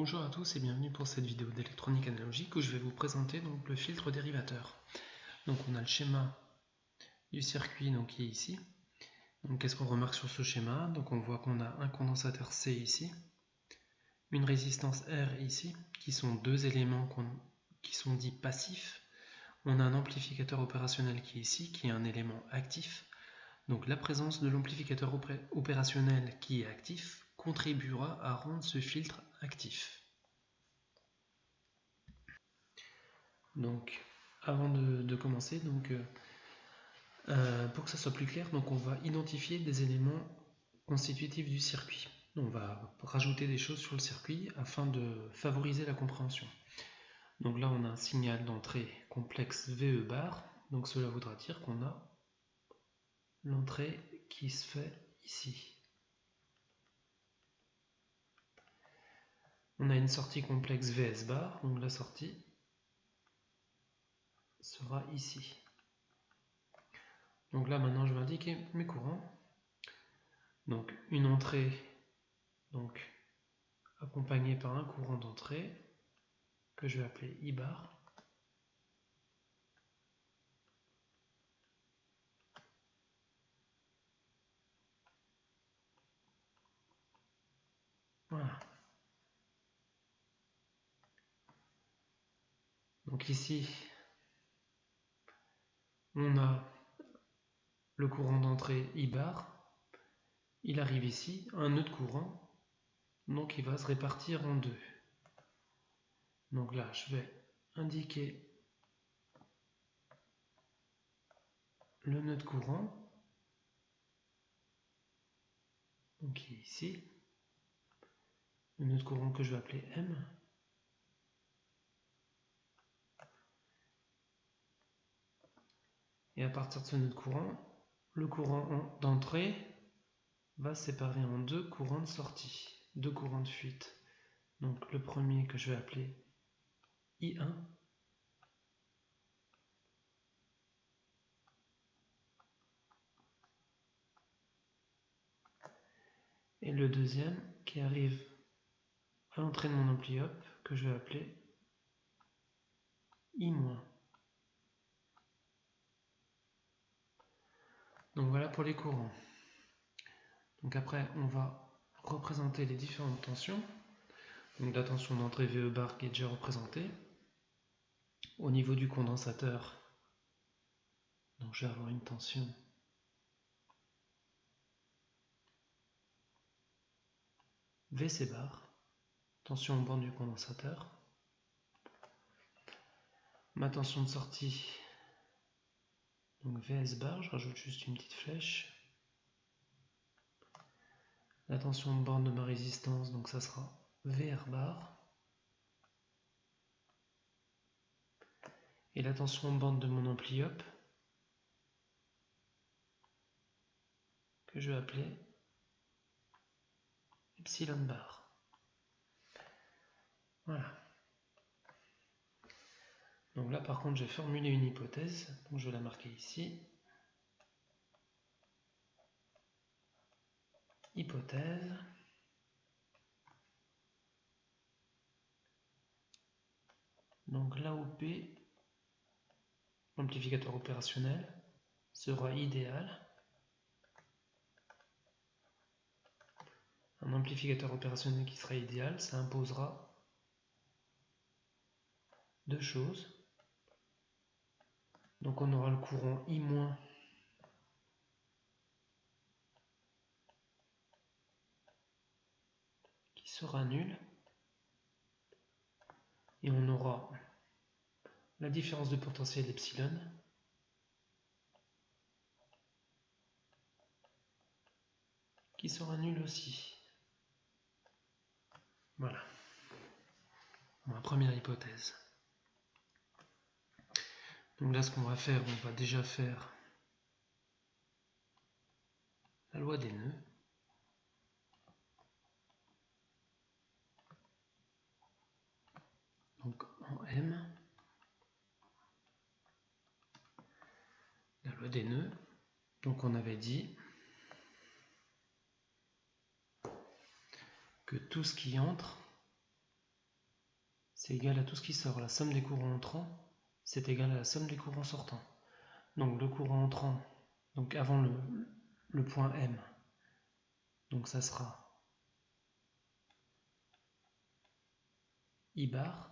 Bonjour à tous et bienvenue pour cette vidéo d'électronique analogique où je vais vous présenter donc le filtre dérivateur. Donc on a le schéma du circuit qui est ici. Donc qu'est-ce qu'on remarque sur ce schéma? Donc on voit qu'on a un condensateur C ici, une résistance R ici, qui sont deux éléments qui sont dits passifs. On a un amplificateur opérationnel qui est ici, qui est un élément actif. Donc la présence de l'amplificateur opérationnel qui est actif contribuera à rendre ce filtre actif. Donc avant de commencer, pour que ça soit plus clair, on va identifier des éléments constitutifs du circuit. On va rajouter des choses sur le circuit afin de favoriser la compréhension. Donc là on a un signal d'entrée complexe VE bar, donc cela voudra dire qu'on a l'entrée qui se fait ici. On a une sortie complexe VS bar, donc la sortie sera ici. Donc là maintenant je vais indiquer mes courants. Donc une entrée accompagnée par un courant d'entrée que je vais appeler I bar. Voilà. Donc ici, on a le courant d'entrée I bar. Il arrive ici, un autre courant, donc il va se répartir en deux. Donc là, je vais indiquer le nœud de courant, donc qui est ici, le nœud de courant que je vais appeler M. Et à partir de ce nœud de courant, le courant d'entrée va se séparer en deux courants de sortie, deux courants de fuite. Donc le premier que je vais appeler I1, et le deuxième qui arrive à l'entrée de mon ampli up que je vais appeler I-. Donc voilà pour les courants. Donc après on va représenter les différentes tensions. Donc la tension d'entrée VE bar qui est déjà représentée. Au niveau du condensateur, donc je vais avoir une tension VC bar, tension en bande du condensateur. Ma tension de sortie, donc VS bar, je rajoute juste une petite flèche. La tension de borne de ma résistance, donc ça sera VR bar. Et la tension de borne de mon ampli up, que je vais appeler epsilon bar. Voilà. Donc là par contre j'ai formulé une hypothèse, donc je vais la marquer ici. Hypothèse. Donc l'AOP, l'amplificateur opérationnel, sera idéal. Un amplificateur opérationnel qui sera idéal, ça imposera deux choses. Donc on aura le courant I- qui sera nul. Et on aura la différence de potentiel epsilon qui sera nul aussi. Voilà. Ma première hypothèse. Donc là ce qu'on va faire, on va déjà faire la loi des nœuds. Donc en M, la loi des nœuds. Donc on avait dit que tout ce qui entre c'est égal à tout ce qui sort. La somme des courants entrants, c'est égal à la somme des courants sortants. Donc le courant entrant, donc avant le point M, donc ça sera I bar,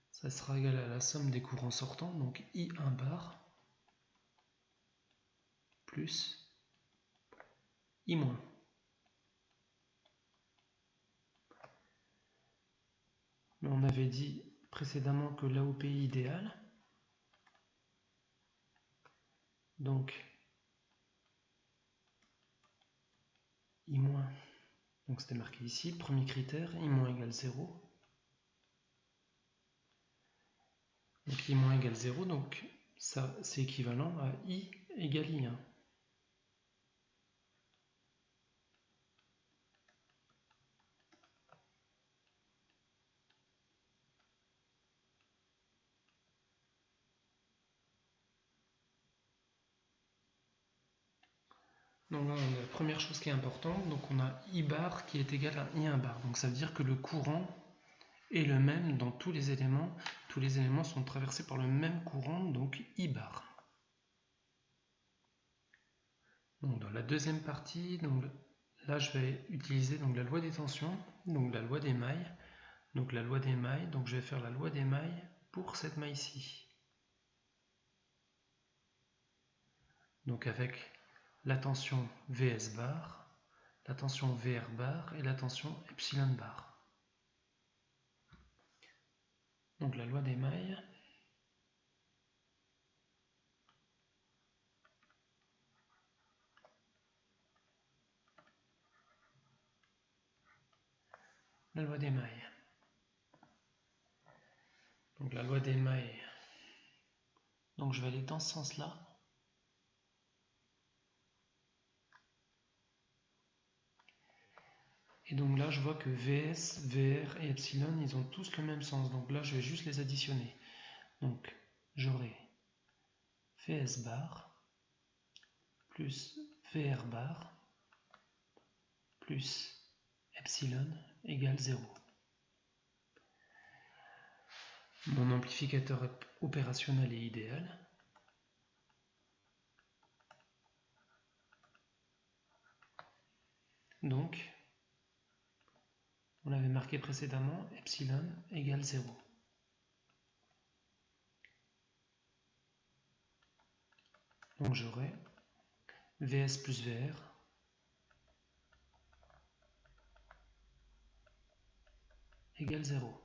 ça sera égal à la somme des courants sortants, donc I1 bar, plus I-. Mais on avait dit précédemment que l'AOPI idéal, donc I-, donc c'était marqué ici, premier critère, I- égale 0. Donc I- égale 0, donc ça c'est équivalent à I égale I1. Donc là, on a la première chose qui est importante, donc on a I bar qui est égal à I1 bar. Donc ça veut dire que le courant est le même dans tous les éléments. Tous les éléments sont traversés par le même courant, donc I bar. Donc dans la deuxième partie, donc là je vais utiliser donc la loi des tensions, donc la loi des mailles. Donc la loi des mailles, donc je vais faire la loi des mailles pour cette maille-ci. Donc avec la tension Vs bar, la tension Vr bar et la tension epsilon bar. Donc la loi des mailles. La loi des mailles. Donc la loi des mailles. Donc je vais aller dans ce sens-là. Et donc là, je vois que Vs, Vr et epsilon, ils ont tous le même sens. Donc là, je vais juste les additionner. Donc j'aurai Vs bar plus Vr bar plus epsilon égale 0. Mon amplificateur opérationnel est idéal. Donc, on l'avait marqué précédemment, epsilon égale 0. Donc j'aurai Vs plus Vr égale 0.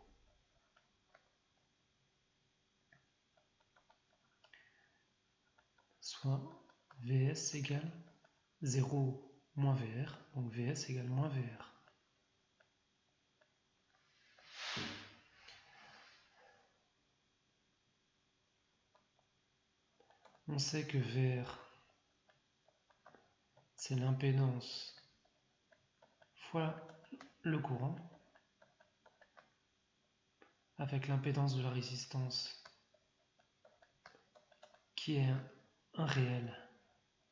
Soit Vs égale 0 moins Vr, donc Vs égale moins Vr. On sait que Vr, c'est l'impédance fois le courant, avec l'impédance de la résistance qui est un réel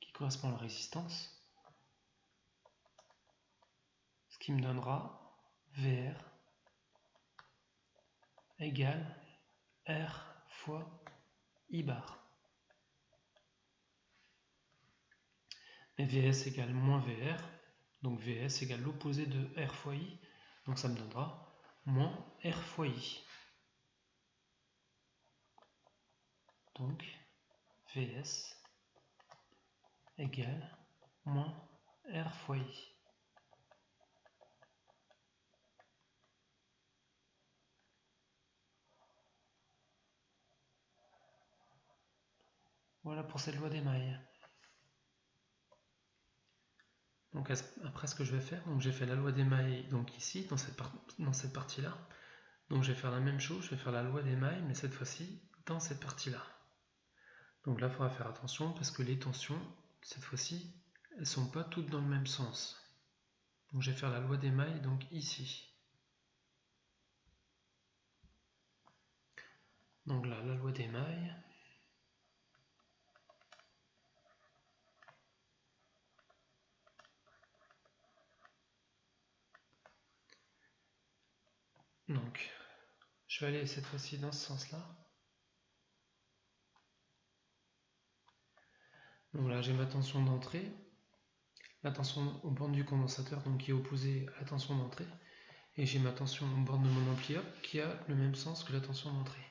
qui correspond à la résistance, ce qui me donnera Vr égale R fois I bar. Mais Vs égale moins Vr, donc Vs égale l'opposé de R fois I, donc ça me donnera moins R fois I. Donc Vs égale moins R fois I. Voilà pour cette loi des mailles. Donc après ce que je vais faire, donc j'ai fait la loi des mailles donc ici, dans cette partie-là. Donc je vais faire la même chose, je vais faire la loi des mailles, mais cette fois-ci dans cette partie-là. Donc là, il faudra faire attention parce que les tensions, cette fois-ci, elles ne sont pas toutes dans le même sens. Donc je vais faire la loi des mailles donc ici. Donc là, la loi des mailles. Donc Je vais aller cette fois-ci dans ce sens-là. Donc là, j'ai ma tension d'entrée, la tension aux bornes du condensateur, donc qui est opposée à la tension d'entrée, et j'ai ma tension aux bornes de mon ampli up qui a le même sens que la tension d'entrée.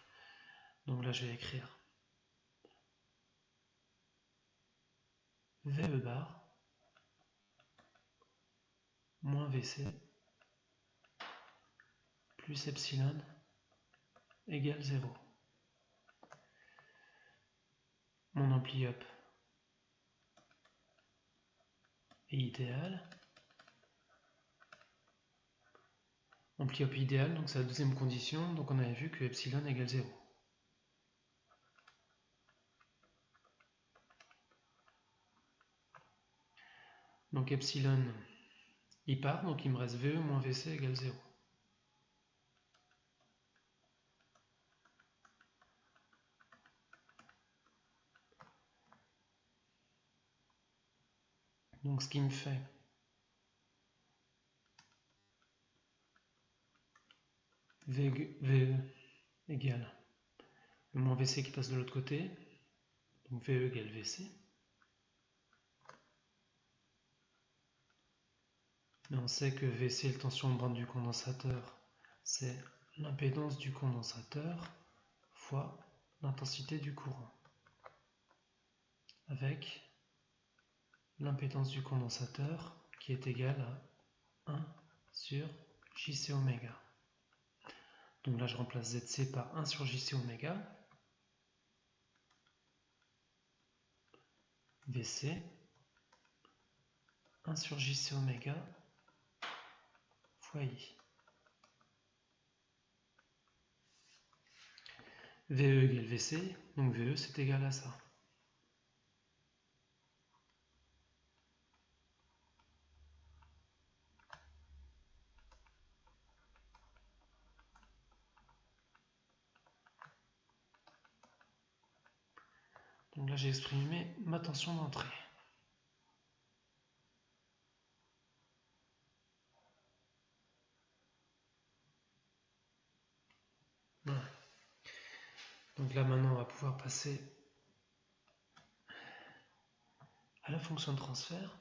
Donc là, je vais écrire VE bar moins VC plus epsilon égale 0. Mon ampli up est idéal. Ampli up idéal, donc c'est la deuxième condition, donc on avait vu que epsilon égale 0. Donc epsilon, il part, donc il me reste VE moins VC égale 0. Donc ce qui me fait VE égale le moins VC qui passe de l'autre côté, donc VE égale VC. Mais on sait que VC, la tension de borne du condensateur, c'est l'impédance du condensateur fois l'intensité du courant, avec l'impédance du condensateur qui est égale à 1 sur JC oméga. Donc là, je remplace ZC par 1 sur JC oméga. VC, 1 sur JC oméga fois I. VE égale VC, donc VE c'est égal à ça. Donc là, j'ai exprimé ma tension d'entrée. Voilà. Donc là, maintenant, on va pouvoir passer à la fonction de transfert.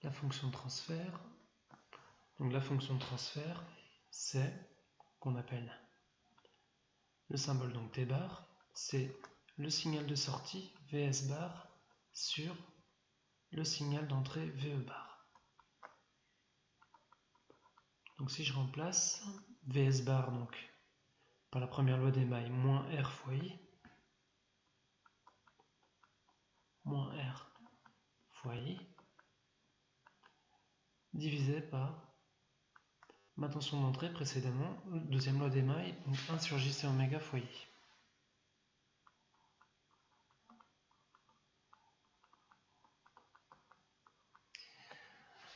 La fonction de transfert. Donc la fonction de transfert, c'est qu'on appelle le symbole donc T bar, c'est le signal de sortie VS bar sur le signal d'entrée VE bar. Donc si je remplace VS bar donc par la première loi d'émail moins R fois I, moins R fois I, divisé par ma tension d'entrée précédemment, deuxième loi d'émail, donc 1 sur JC oméga fois I.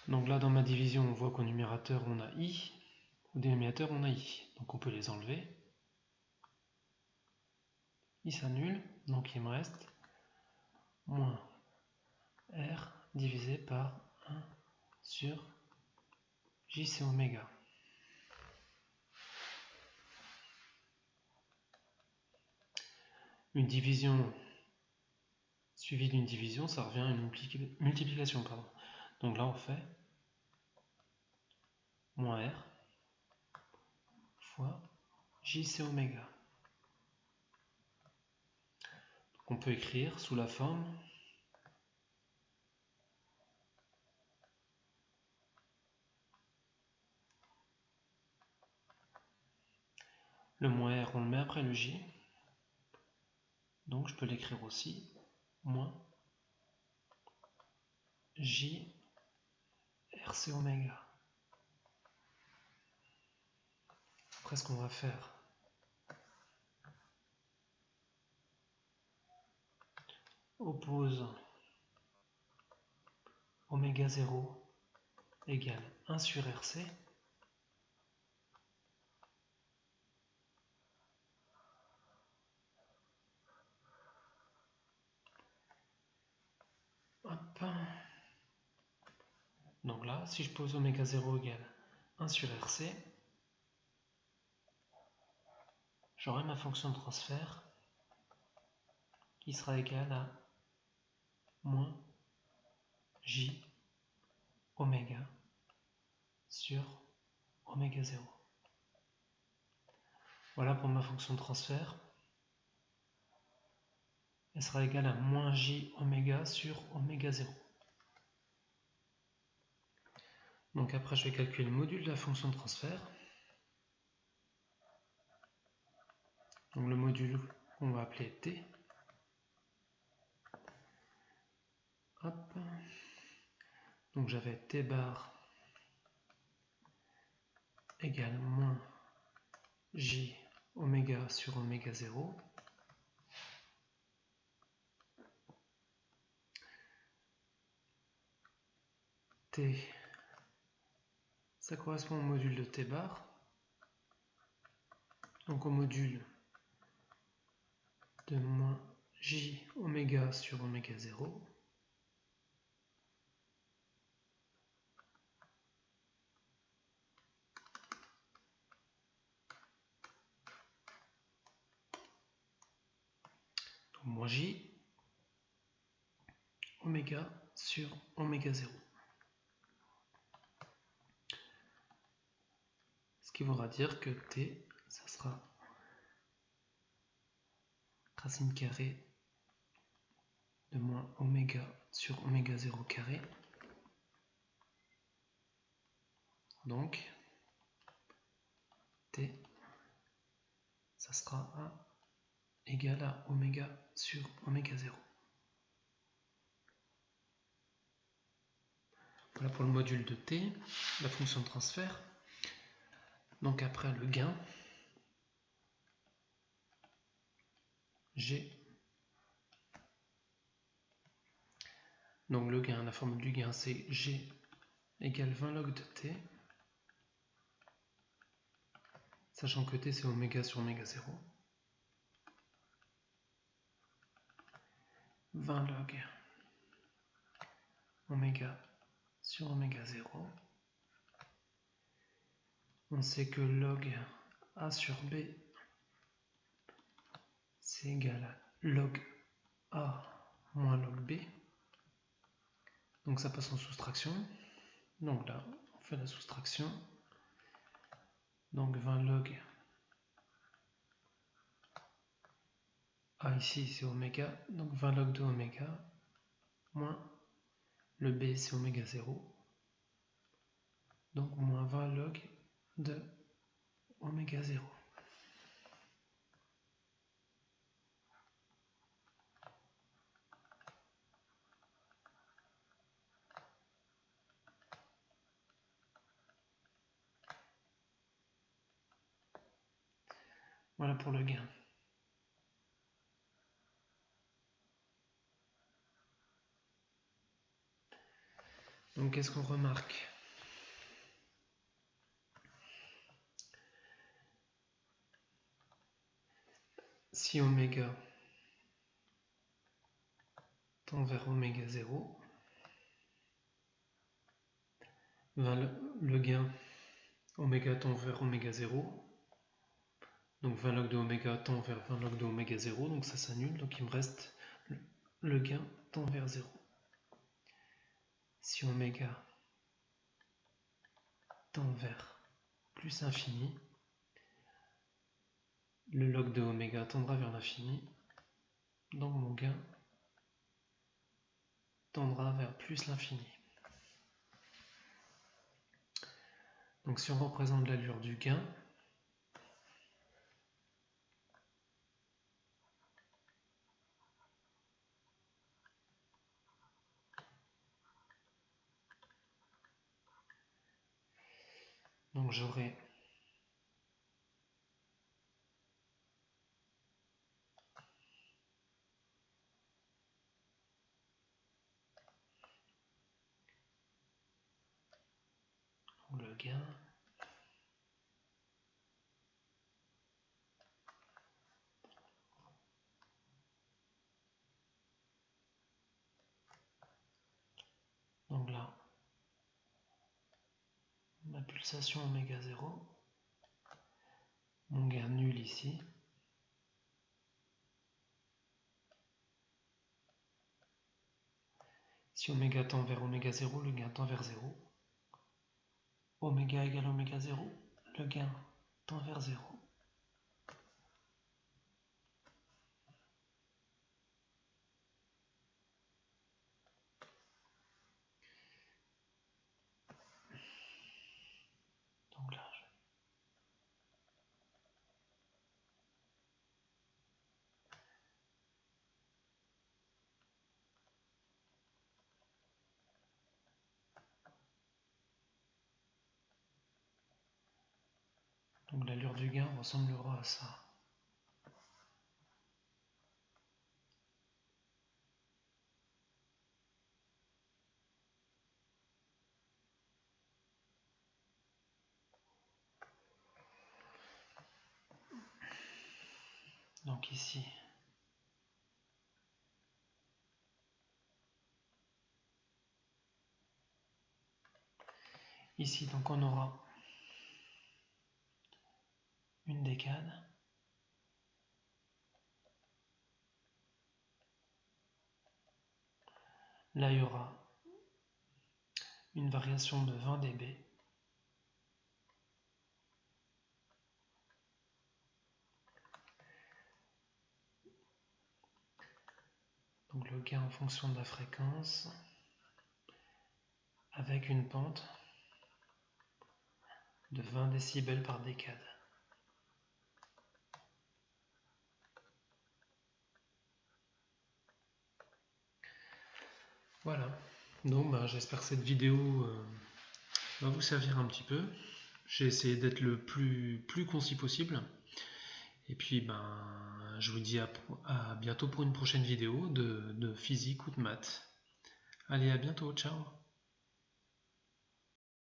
Donc là, dans ma division, on voit qu'au numérateur, on a I, au dénominateur, on a I. Donc on peut les enlever. I s'annule, donc il me reste moins R divisé par 1 sur JC oméga. Une division suivie d'une division, ça revient à une multiplication. Pardon. Donc là, on fait moins R fois JC oméga. On peut écrire sous la forme le moins R, on le met après le J. Donc je peux l'écrire aussi moins J RC oméga. Après, ce qu'on va faire, oppose oméga 0 égale 1 sur RC. Donc là, si je pose oméga 0 égale 1 sur RC, j'aurai ma fonction de transfert qui sera égale à moins J oméga sur oméga 0. Voilà pour ma fonction de transfert. Elle sera égale à moins J oméga sur oméga 0. Donc après, je vais calculer le module de la fonction de transfert. Donc le module qu'on va appeler T. Hop. Donc j'avais T bar égale moins J oméga sur oméga 0. T, ça correspond au module de T bar. Donc au module de moins J oméga sur oméga 0. Donc moins J oméga sur oméga 0. Ce qui voudra dire que T, ça sera racine carrée de moins oméga sur oméga 0 carré. Donc, T, ça sera égal à oméga sur oméga 0. Voilà pour le module de T, la fonction de transfert. Donc après le gain, G. Donc le gain, la formule du gain, c'est G égale 20 log de T, sachant que T c'est oméga sur oméga 0. 20 log oméga sur oméga 0. On sait que log A sur B, c'est égal à log A moins log B. Donc ça passe en soustraction. Donc là, on fait la soustraction. Donc 20 log A ici c'est oméga, donc 20 log de oméga moins le B c'est oméga 0. Donc moins 20 log de oméga 0. Voilà pour le gain. Donc qu'est-ce qu'on remarque? Si oméga tend vers oméga 0, le gain oméga tend vers oméga 0, donc 20 log de oméga tend vers 20 log de oméga 0, donc ça s'annule, donc il me reste le gain tend vers 0. Si oméga tend vers plus infini, le log de oméga tendra vers l'infini, donc mon gain tendra vers plus l'infini. Donc si on représente l'allure du gain, donc j'aurai le gain Donc là, ma pulsation oméga 0, mon gain nul ici. Si oméga tend vers oméga 0, le gain tend vers 0. Oméga égale oméga 0, le gain tend vers 0. Donc là, donc l'allure du gain ressemblera à ça. Donc ici, donc on aura une décade. Là, il y aura une variation de 20 dB. Donc le gain en fonction de la fréquence, avec une pente de 20 décibels par décade. Voilà, donc j'espère que cette vidéo va vous servir un petit peu. J'ai essayé d'être le plus concis possible. Et puis je vous dis à bientôt pour une prochaine vidéo de physique ou de maths. Allez, à bientôt, ciao!